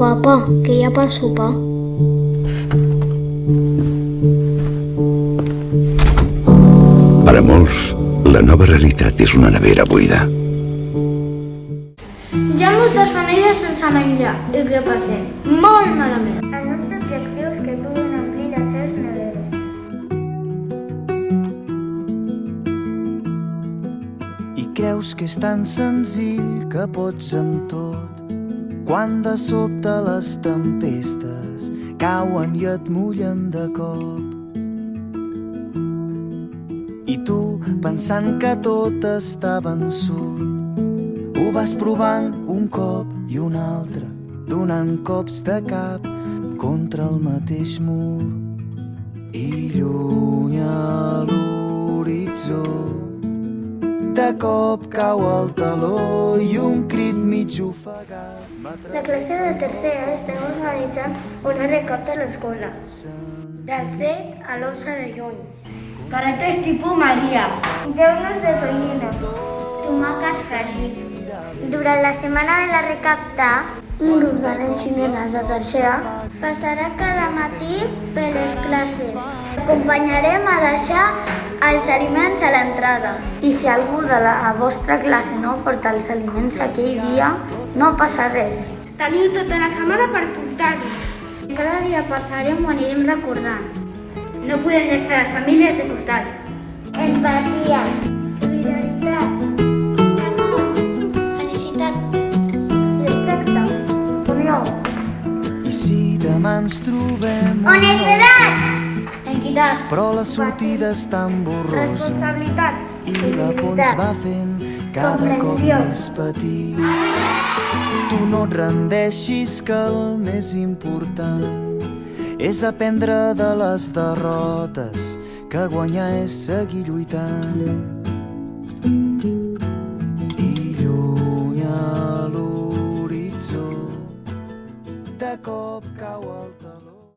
Papa, què hi ha per sopar? Per a molts, la nova realitat és una nevera buida. Hi ha moltes famílies sense menjar i que passen molt malament. El nostre objectiu és que puguin omplir les seves neveres. I creus que és tan senzill que pots amb tot, quan de sobte les tempestes cauen i et mullen de cop. I tu, pensant que tot està vençut, ho vas provant un cop i un altre, donant cops de cap contra el mateix mur. I lluny a l'horitzó, de cop cau el taló i un crit mig ofegat. La classe de tercer estem organitzant una recapta a l'escola. Del 7 a l'11 de juny. Paletes tipus Maria. Llaunes de gallina. Tomàquet fregit. Durant la setmana de la recapta, Un grup de nens i nenes de tercera passarà cada matí per les classes. acompanyarem a deixar els aliments a l'entrada. I si algú de la vostra classe no porta els aliments aquell dia, no passa res. Teniu tota la setmana per portar-ho. Cada dia passarem ho anirem recordant. No podem deixar les famílies de costat. Empatia. Solidaritat. Felicitat. Respecte. Unió. I si demà ens trobem Honestedat. Equitat. però la sortida és tan borrosa Responsabilitat. i la por ens va fent cada cop Comprensió. més petits. Tu no et rendeixis, que el més important és aprendre de les derrotes, que guanyar és seguir lluitant. I lluny a l'horitzó, de cop cau el